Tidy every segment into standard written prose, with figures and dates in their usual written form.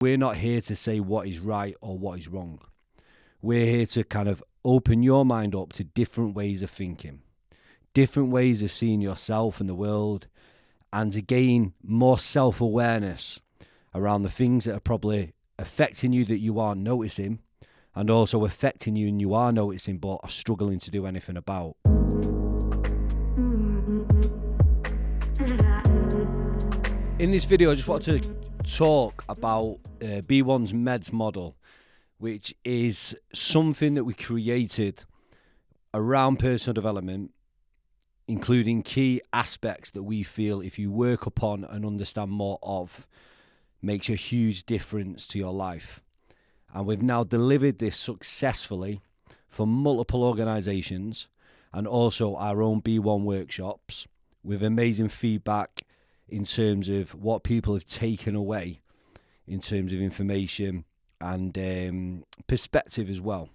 We're not here to say what is right or what is wrong. We're here to kind of open your mind up to different ways of thinking, different ways of seeing yourself and the world, and to gain more self-awareness around the things that are probably affecting you that you aren't noticing, and also affecting you and you are noticing but are struggling to do anything about. In this video, I just wanted to talk about BeOne's MEDS model, which is something that we created around personal development, including key aspects that we feel if you work upon and understand more of, makes a huge difference to your life. And we've now delivered this successfully for multiple organizations and also our own BeOne workshops with amazing feedback in terms of what people have taken away in terms of information and perspective as well.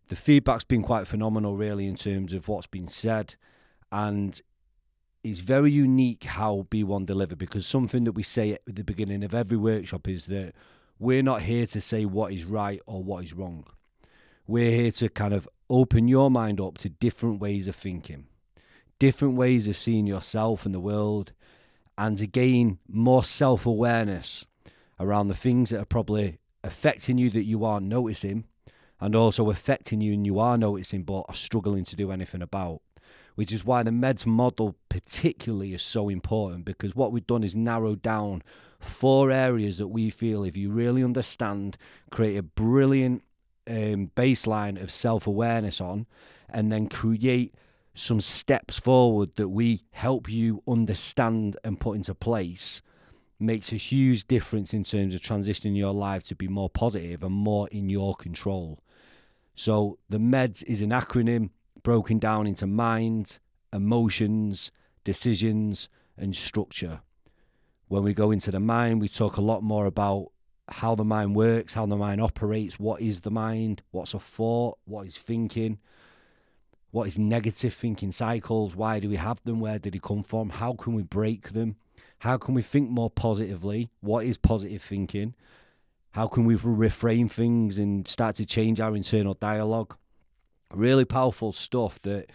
The feedback's been quite phenomenal really in terms of what's been said, and it's very unique how BeOne deliver, because something that we say at the beginning of every workshop is that we're not here to say what is right or what is wrong. We're here to kind of open your mind up to different ways of thinking, different ways of seeing yourself and the world, and to gain more self-awareness around the things that are probably affecting you that you aren't noticing, and also affecting you and you are noticing but are struggling to do anything about. Which is why the MEDS model particularly is so important, because what we've done is narrowed down 4 areas that we feel if you really understand, create a brilliant baseline of self-awareness on, and then create some steps forward that we help you understand and put into place, makes a huge difference in terms of transitioning your life to be more positive and more in your control. So the MEDS is an acronym broken down into mind, emotions, decisions, and structure. When we go into the mind, we talk a lot more about how the mind works, how the mind operates, what is the mind, what's a thought, what is thinking, what is negative thinking cycles, why do we have them, where did they come from, how can we break them, how can we think more positively, what is positive thinking, how can we reframe things and start to change our internal dialogue. Really powerful stuff that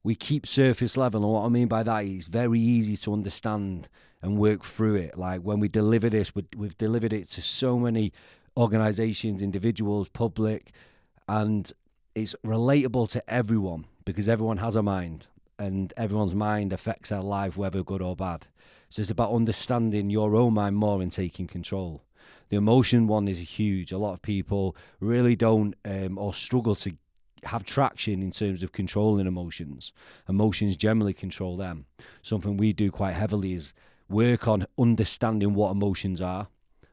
we keep surface level, and what I mean by that is very easy to understand and work through it. Like when we deliver this, we've delivered it to so many organizations, individuals, public, and it's relatable to everyone because everyone has a mind and everyone's mind affects their life, whether good or bad. So it's about understanding your own mind more and taking control. The emotion one is huge. A lot of people really don't or struggle to have traction in terms of controlling emotions. Emotions generally control them. Something we do quite heavily is work on understanding what emotions are,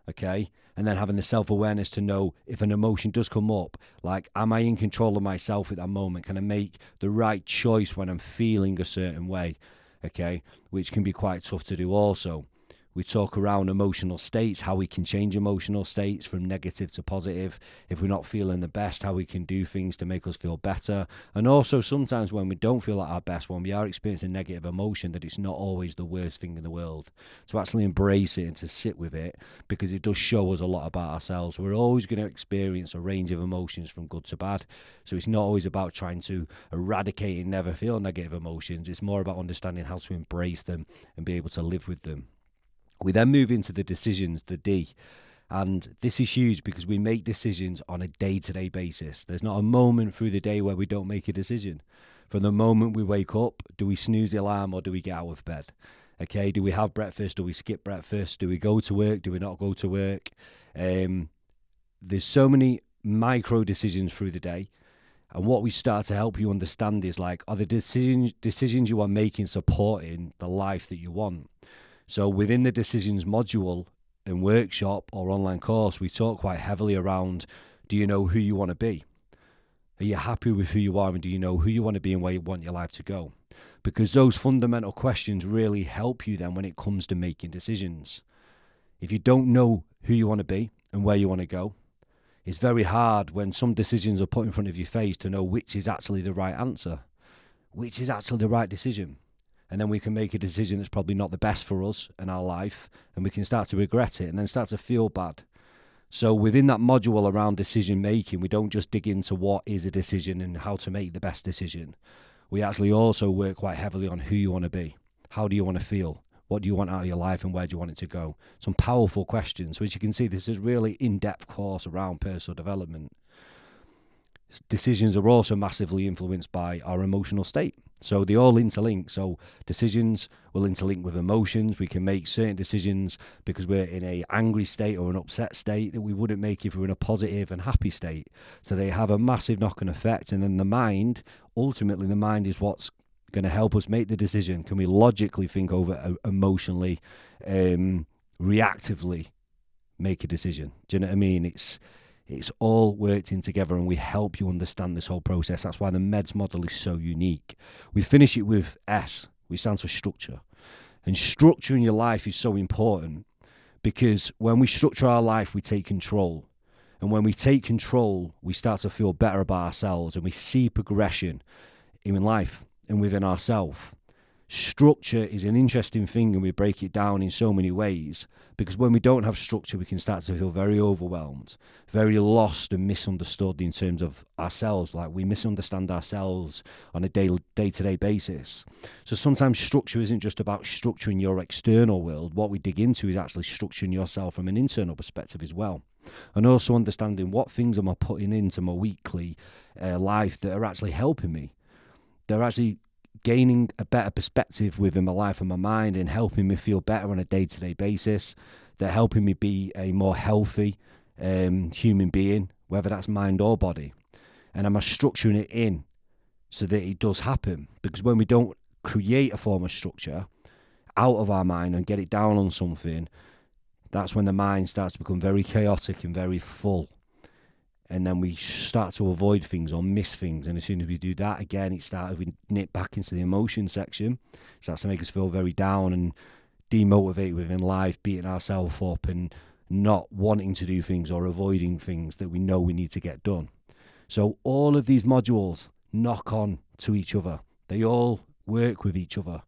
okay? And then having the self-awareness to know if an emotion does come up, like, am I in control of myself at that moment? Can I make the right choice when I'm feeling a certain way, okay? Which can be quite tough to do also. We talk around emotional states, how we can change emotional states from negative to positive. If we're not feeling the best, how we can do things to make us feel better. And also sometimes when we don't feel at our best, when we are experiencing negative emotion, that it's not always the worst thing in the world. To actually embrace it and to sit with it, because it does show us a lot about ourselves. We're always going to experience a range of emotions from good to bad. So it's not always about trying to eradicate and never feel negative emotions. It's more about understanding how to embrace them and be able to live with them. We then move into the decisions, the D. And this is huge because we make decisions on a day-to-day basis. There's not a moment through the day where we don't make a decision. From the moment we wake up, do we snooze the alarm or do we get out of bed? Okay, do we have breakfast? Do we skip breakfast? Do we go to work? Do we not go to work? There's so many micro decisions through the day. And what we start to help you understand is, like, are the decisions you are making supporting the life that you want? So within the decisions module and workshop or online course, we talk quite heavily around, do you know who you want to be? Are you happy with who you are, and do you know who you want to be and where you want your life to go? Because those fundamental questions really help you then when it comes to making decisions. If you don't know who you want to be and where you want to go, it's very hard when some decisions are put in front of your face to know which is actually the right answer, which is actually the right decision. And then we can make a decision that's probably not the best for us in our life, and we can start to regret it and then start to feel bad. So within that module around decision making, we don't just dig into what is a decision and how to make the best decision. We actually also work quite heavily on who you want to be. How do you want to feel? What do you want out of your life, and where do you want it to go? Some powerful questions. So as you can see, this is really in-depth course around personal development. Decisions are also massively influenced by our emotional state. So they all interlink. So decisions will interlink with emotions. We can make certain decisions because we're in an angry state or an upset state that we wouldn't make if we were in a positive and happy state. So they have a massive knock-on effect. And then the mind, ultimately the mind is what's going to help us make the decision. Can we logically think over emotionally, reactively make a decision? Do you know what I mean? It's all worked in together, and we help you understand this whole process. That's why the MEDS model is so unique. We finish it with S, which stands for structure. And structure in your life is so important because when we structure our life, we take control. And when we take control, we start to feel better about ourselves, and we see progression in life and within ourselves. Structure is an interesting thing, and we break it down in so many ways, because when we don't have structure, we can start to feel very overwhelmed, very lost and misunderstood in terms of ourselves. Like, we misunderstand ourselves on a day-to-day basis. So sometimes structure isn't just about structuring your external world. What we dig into is actually structuring yourself from an internal perspective as well, and also understanding what things am I putting into my weekly life that are actually helping me. They're actually gaining a better perspective within my life and my mind, and helping me feel better on a day-to-day basis. They're helping me be a more healthy human being, whether that's mind or body. And am I structuring it in so that it does happen? Because when we don't create a form of structure out of our mind and get it down on something, that's when the mind starts to become very chaotic and very full. And then we start to avoid things or miss things. And as soon as we do that, again, we nip back into the emotion section. It starts to make us feel very down and demotivated within life, beating ourselves up and not wanting to do things or avoiding things that we know we need to get done. So all of these modules knock on to each other. They all work with each other.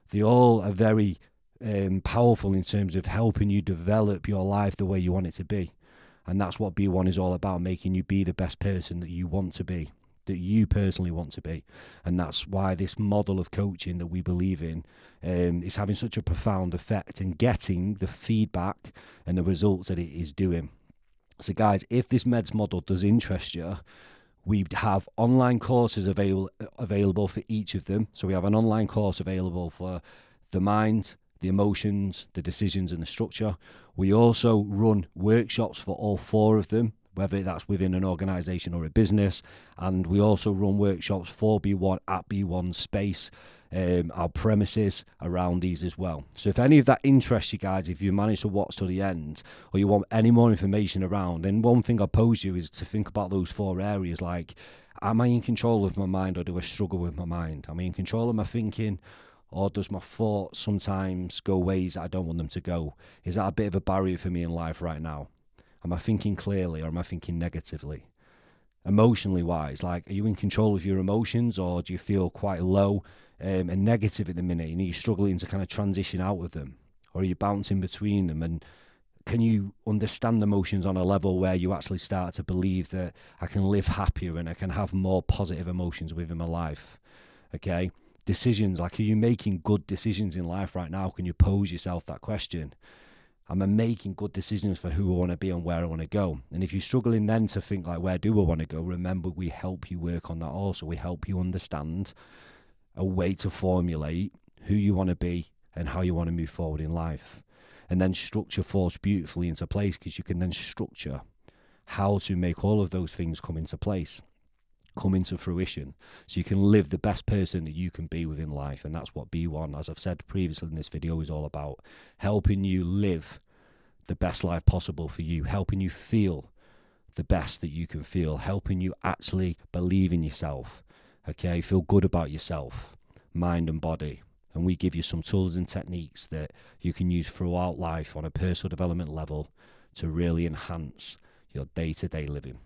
They all are very powerful in terms of helping you develop your life the way you want it to be. And that's what BeOne is all about, making you be the best person that you want to be, that you personally want to be. And that's why this model of coaching that we believe in is having such a profound effect and getting the feedback and the results that it is doing. So guys, if this MEDS model does interest you, we have online courses available for each of them. So we have an online course available for the mind, the emotions, the decisions, and the structure. We also run workshops for all four of them, whether that's within an organization or a business. And we also run workshops for BeOne at BeOne Space, our premises around these as well. So if any of that interests you guys, if you manage to watch to the end, or you want any more information around, and one thing I pose you is to think about those four areas. Like, am I in control of my mind, or do I struggle with my mind? Am I in control of my thinking, or does my thoughts sometimes go ways that I don't want them to go? Is that a bit of a barrier for me in life right now? Am I thinking clearly, or am I thinking negatively? Emotionally wise, like, are you in control of your emotions, or do you feel quite low and negative at the minute, and are you struggling to kind of transition out of them? Or are you bouncing between them? And can you understand emotions on a level where you actually start to believe that I can live happier and I can have more positive emotions within my life? Okay. Decisions, like, are you making good decisions in life right now? Can you pose yourself that question? Am I making good decisions for who I want to be and where I want to go? And if you're struggling then to think, like, where do I want to go? Remember, we help you work on that also. We help you understand a way to formulate who you want to be and how you want to move forward in life. And then structure falls beautifully into place, because you can then structure how to make all of those things come into place, come into fruition, so you can live the best person that you can be within life. And that's what BeOne, as I've said previously in this video, is all about: helping you live the best life possible for you, helping you feel the best that you can feel, helping you actually believe in yourself, okay, feel good about yourself, mind and body. And we give you some tools and techniques that you can use throughout life on a personal development level to really enhance your day-to-day living.